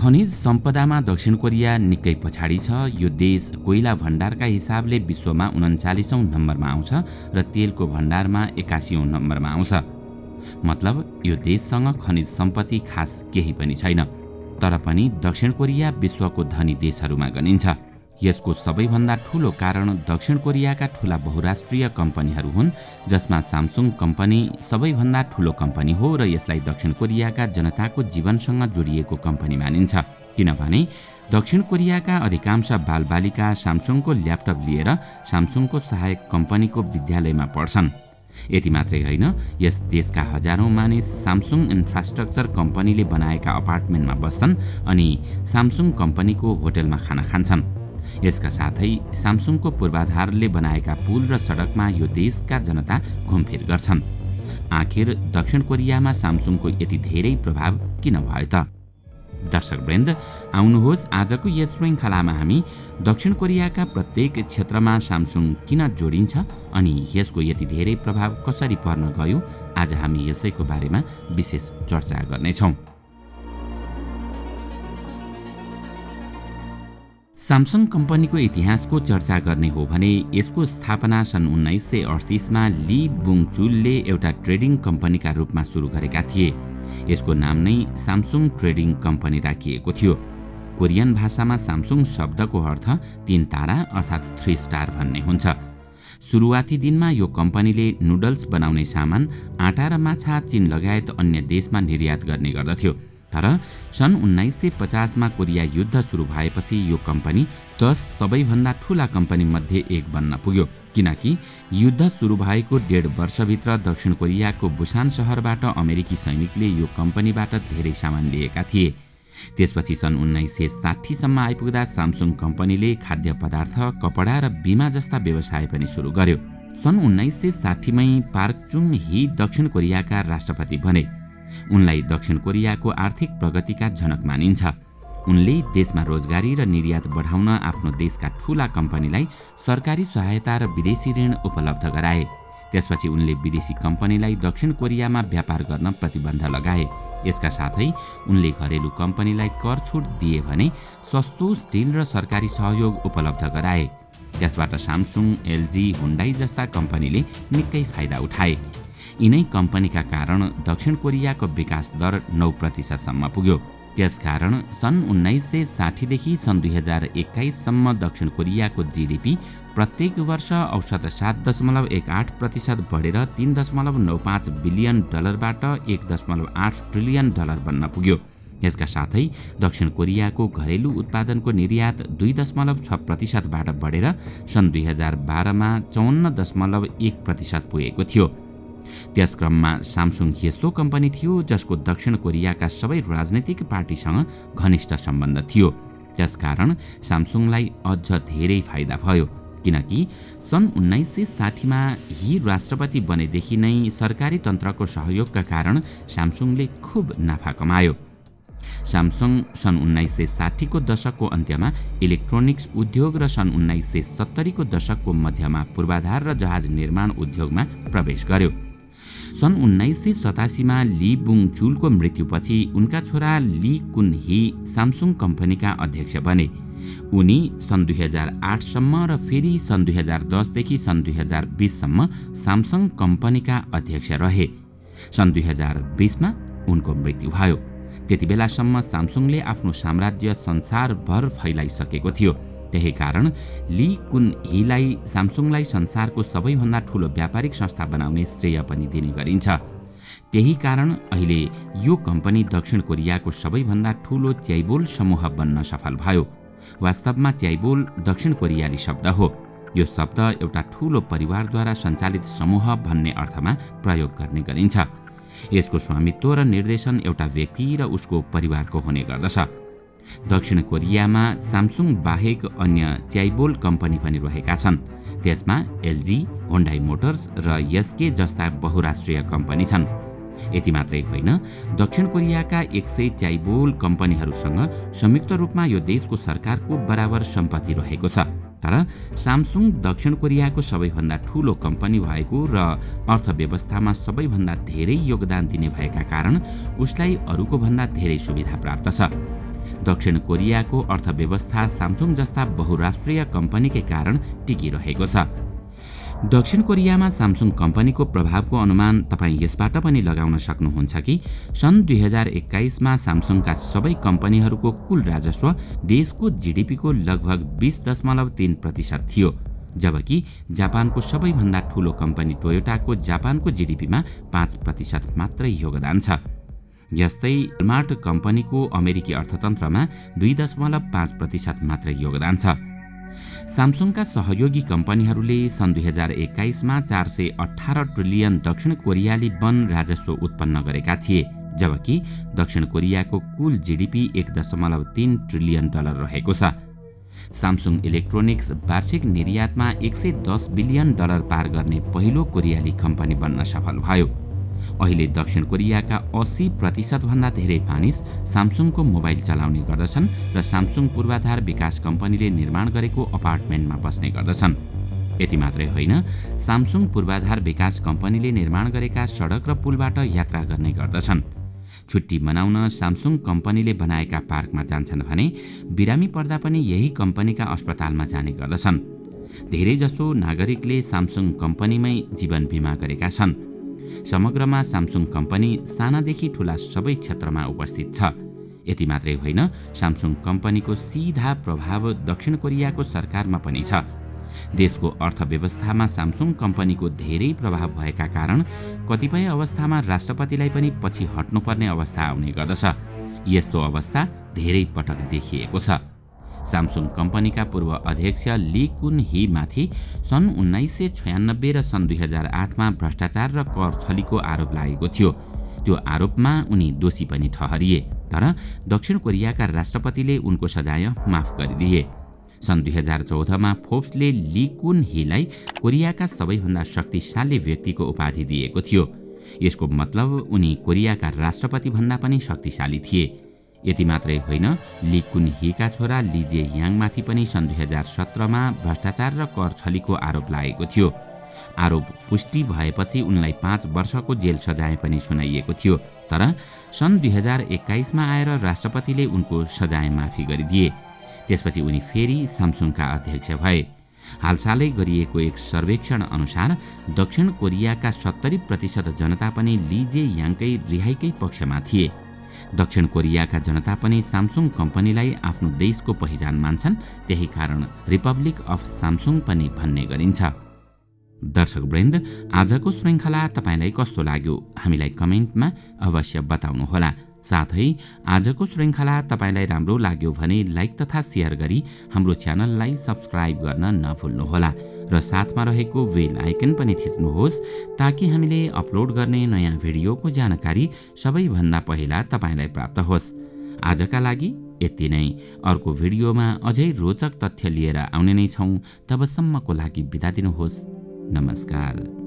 खनिज सम्पदामा दक्षिण कोरिया निकै पछाडि छ। यो देश कोइला भण्डारका हिसाबले विश्वमा 39औं नम्बरमा आउँछ र तेलको भण्डारमा 81औं नम्बरमा आउँछ। मतलब यो देशसँग खनिज सम्पत्ति खास केही पनि छैन। तर पनि दक्षिण कोरिया विश्वको धनी देशहरूमा गनिन्छ। यसको सबैभन्दा ठूलो कारण दक्षिण कोरियाका ठूला बहुराष्ट्रिय कम्पनीहरू हुन्, जसमा सामसुङ कम्पनी सबैभन्दा ठूलो कम्पनी हो र यसलाई दक्षिण कोरियाका जनताको जीवनसँग जोडिएको कम्पनी मानिन्छ। किनभने दक्षिण कोरियाका अधिकांश बालबालिका सामसुङको ल्यापटप लिएर सामसुङको सहायक कम्पनीको विद्यालयमा पढ्छन्। यति मात्रै होइन, यस देशका हजारौं मानिस सामसुङ इन्फ्रास्ट्रक्चर कम्पनीले बनाएका अपार्टमेन्टमा बस्छन् अनि सामसुङ कम्पनीको होटलमा खाना खान्छन्। यसका साथै सामसुङको पूर्वाधारले बनाएका पुल र सडकमा यो देशका जनता घुमफिर गर्छन्। आखिर दक्षिण कोरियामा सामसुङको यति धेरै प्रभाव किन भयो त? दर्शकवृन्द, आउनुहोस् आजको यस श्रृङ्खलामा हामी दक्षिण कोरियाका प्रत्येक क्षेत्रमा सामसुङ किन जोडिन्छ अनि यसको यति धेरै प्रभाव कसरी पर्न गयो, आज हामी यसैको बारेमा विशेष चर्चा गर्नेछौँ। सामसुङ कम्पनीको इतिहासको चर्चा गर्ने हो भने यसको स्थापना सन् 1938मा ली बुङ-चुलले एउटा ट्रेडिङ कम्पनीका रूपमा सुरु गरेका थिए। यसको नाम नै सामसुङ ट्रेडिङ कम्पनी राखिएको थियो। कोरियन भाषामा सामसुङ शब्दको अर्थ 3 तारा अर्थात् 3 स्टार भन्ने हुन्छ। सुरुवाती दिनमा यो कम्पनीले नुडल्स बनाउने सामान, आटा र माछा चीन लगायत अन्य देशमा निर्यात गर्ने गर्दथ्यो। तर सन् 1950मा कोरिया युद्ध सुरु भएपछि यो कम्पनी 10 सबैभन्दा ठूला कम्पनी मध्ये एक बन्न पुग्यो। किनकि युद्ध सुरु भएको 1.5 वर्षभित्र दक्षिण कोरियाको बुसान शहरबाट अमेरिकी सैनिकले यो कम्पनीबाट धेरै सामान लिएका थिए। त्यसपछि सन् 1960 सम्म आइपुग्दा सामसुङ कम्पनीले खाद्य पदार्थ, कपडा र बीमा जस्ता व्यवसाय पनि सुरु गर्यो। सन् 1960मै पार्क चुङ ही दक्षिण कोरियाका राष्ट्रपति बने। उनलाई दक्षिण कोरियाको आर्थिक प्रगतिका झनक मानिन्छ। उनले देशमा रोजगारी र निर्यात बढाउन आफ्नो देशका ठूला कम्पनीलाई सरकारी सहायता र विदेशी ऋण उपलब्ध गराए। त्यसपछि उनले विदेशी कम्पनीलाई दक्षिण कोरियामा व्यापार गर्न प्रतिबन्ध लगाए। यसका साथै उनले घरेलु कम्पनीलाई कर छुट दिए भने सस्तो स्टिल र सरकारी सहयोग उपलब्ध गराए। त्यसबाट सामसुङ, एलजी, हुन्डाई जस्ता कम्पनीले निकै फाइदा उठाए। यिनै कम्पनीका कारण दक्षिण कोरियाको विकास दर 9% सम्म पुग्यो। त्यसकारण सन् 1960 देखि सन् 2021 सम्म दक्षिण कोरियाको जीडीपी प्रत्येक वर्ष औसत 7.18% बढेर $3.95 बिलियन बाट $1.8 ट्रिलियन बन्न पुग्यो। यसका साथै दक्षिण कोरियाको घरेलु उत्पादनको निर्यात 2.6% बाट बढेर सन् 2012मा 54.1% पुगेको थियो। त्यसक्रममा सामसुङ यस्तो कम्पनी थियो जसको दक्षिण कोरियाका सबै राजनीतिक पार्टीसँग घनिष्ठ सम्बन्ध थियो। त्यसकारण सामसुङलाई अझ धेरै फाइदा भयो। किनकि सन् 1960मा ही राष्ट्रपति बनेदेखि नै सरकारी तन्त्रको सहयोगका कारण सामसुङले खुब नाफा कमायो। सामसुङ सन् 1960 को दशकको अन्त्यमा इलेक्ट्रोनिक्स उद्योग र सन् 1970 को दशकको मध्यमा पूर्वाधार र जहाज निर्माण उद्योगमा प्रवेश गर्यो। सन् 1987मा ली बुङ-चुलको मृत्युपछि उनका छोरा ली कुन ही सामसुङ कम्पनीका अध्यक्ष बने। उनी सन् 2008 सम्म र फेरि सन् 2010 देखि सन् 2020 सम्म सामसुङ कम्पनीका अध्यक्ष रहे। सन् 2020मा उनको मृत्यु भयो। त्यति बेलासम्म सामसुङले आफ्नो साम्राज्य संसारभर फैलाइसकेको थियो। त्यही कारण ली कुन हीलाई सामसुङलाई संसारको सबैभन्दा ठूलो व्यापारिक संस्था बनाउने श्रेय पनि दिने गरिन्छ। त्यही कारण अहिले यो कम्पनी दक्षिण कोरियाको सबैभन्दा ठूलो च्याइबोल समूह बन्न सफल भयो। वास्तवमा च्याइबोल दक्षिण कोरियाली शब्द हो। यो शब्द एउटा ठूलो परिवारद्वारा सञ्चालित समूह भन्ने अर्थमा प्रयोग गर्ने गरिन्छ। यसको स्वामित्व र निर्देशन एउटा व्यक्ति र उसको परिवारको हुने गर्दछ। दक्षिण कोरियामा सामसुङ बाहेक अन्य च्याइबोल कम्पनी पनि रहेका छन्। त्यसमा एलजी, हुन्डाई मोटर्स र एसके जस्ता बहुराष्ट्रिय कम्पनी छन्। यति मात्रै होइन, दक्षिण कोरियाका 100 च्याइबोल कम्पनीहरूसँग संयुक्त रूपमा यो देशको सरकारको बराबर सम्पत्ति रहेको छ। तर सामसुङ दक्षिण कोरियाको सबैभन्दा ठूलो कम्पनी भएको र अर्थव्यवस्थामा सबैभन्दा धेरै योगदान दिने भएका कारण उसलाई अरूको भन्दा धेरै सुविधा प्राप्त छ। दक्षिण कोरियाको अर्थव्यवस्था सामसुङ जस्ता बहुराष्ट्रिय कम्पनीकै कारण टिकिरहेको छ। दक्षिण कोरियामा सामसुङ कम्पनीको प्रभावको अनुमान तपाईँ यसबाट पनि लगाउन सक्नुहुन्छ कि सन् 2021 मा सामसुङका सबै कम्पनीहरूको कुल राजस्व देशको जीडीपीको लगभग 20.3% थियो, जबकि जापानको सबैभन्दा ठूलो कम्पनी टोयोटाको जापानको जीडीपीमा 5% मात्रै योगदान छ। यस्तै वालमार्ट कम्पनीको अमेरिकी अर्थतन्त्रमा 2.5% मात्रै योगदान छ। सामसुङका सहयोगी कम्पनीहरूले सन् 2021 मा 418 ट्रिलियन दक्षिण कोरियाली वन राजस्व उत्पन्न गरेका थिए, जबकि दक्षिण कोरियाको कुल जीडीपी 1.3 ट्रिलियन डलर रहेको छ। सामसुङ इलेक्ट्रोनिक्स वार्षिक निर्यातमा 110 बिलियन डलर पार गर्ने पहिलो कोरियाली कम्पनी बन्न सफल भयो। अहिले दक्षिण कोरियाका 80% भन्दा धेरै मानिस सामसुङको मोबाइल चलाउने गर्दछन् र सामसुङ पूर्वाधार विकास कम्पनीले निर्माण गरेको अपार्टमेन्टमा बस्ने गर्दछन्। यति मात्रै होइन, सामसुङ पूर्वाधार विकास कम्पनीले निर्माण गरेका सडक र पुलबाट यात्रा गर्ने गर्दछन्। छुट्टी मनाउन सामसुङ कम्पनीले बनाएका पार्कमा जान्छन् भने बिरामी पर्दा पनि यही कम्पनीका अस्पतालमा जाने गर्दछन्। धेरैजसो नागरिकले सामसुङ कम्पनीमै जीवन बिमा गरेका छन्। समग्रमा सामसुङ कम्पनी सानादेखि ठूला सबै क्षेत्रमा उपस्थित छ। यति मात्रै होइन, सामसुङ कम्पनीको सीधा प्रभाव दक्षिण कोरियाको सरकारमा पनि छ। देशको अर्थव्यवस्थामा सामसुङ कम्पनीको धेरै प्रभाव भएका कारण कतिपय अवस्थामा राष्ट्रपतिलाई पनि पछि हट्नुपर्ने अवस्था आउने गर्दछ। यस्तो अवस्था धेरै पटक देखिएको छ। सामसुङ कम्पनीका पूर्व अध्यक्ष ली कुन ही माथि सन् 1996 र सन् 2008 मा भ्रष्टाचार र कर छलीको आरोप लागेको थियो। त्यो आरोपमा उनी दोषी पनि ठहरिए, तर दक्षिण कोरियाका राष्ट्रपतिले उनको सजाय माफ गरिदिए। सन् 2014 मा फोर्ब्सले ली कुन हीलाई कोरियाका सबैभन्दा शक्तिशाली व्यक्तिको उपाधि दिएको थियो। यसको मतलब उनी कोरियाका राष्ट्रपति भन्दा पनि शक्तिशाली थिए। यति मात्रै होइन, ली कुन हीका छोरा ली जे याङमाथि पनि सन् 2017 मा भ्रष्टाचार र कर छलीको आरोप लागेको थियो। आरोप पुष्टि भएपछि उनलाई 5 वर्षको जेल सजाय पनि सुनाइएको थियो, तर सन् 2021 मा आएर राष्ट्रपतिले उनको सजाय माफी गरिदिए। त्यसपछि उनी फेरि सामसुङका अध्यक्ष भए। हालसालै गरिएको एक सर्वेक्षण अनुसार दक्षिण कोरियाका 70% जनता पनि ली जे याङकै रिहाइकै पक्षमा थिए। दक्षिण कोरियाका जनता पनि सामसुङ कम्पनीलाई आफ्नो देशको पहिचान मान्छन्, त्यही कारण रिपब्लिक अफ सामसुङ पनि भन्ने गरिन्छ। दर्शकवृन्द, आजको श्रृङ्खला तपाईलाई कस्तो लाग्यो हामीलाई कमेन्टमा अवश्य बताउनुहोला। साथै आजको श्रृङ्खला तपाईलाई राम्रो लाग्यो भने लाइक तथा सेयर गरी हाम्रो च्यानललाई सब्स्क्राइब गर्न नभुल्नुहोला र साथमा रहेको बेल आइकन पनि थिच्नुहोस् ताकि हामीले अपलोड गर्ने नयाँ भिडियोको जानकारी सबैभन्दा पहिला तपाईलाई प्राप्त होस्। आजका लागि यति नै। अर्को भिडियोमा अझै रोचक तथ्य लिएर आउने नै छौँ। तबसम्मको लागि बिदा दिनुहोस्। नमस्कार।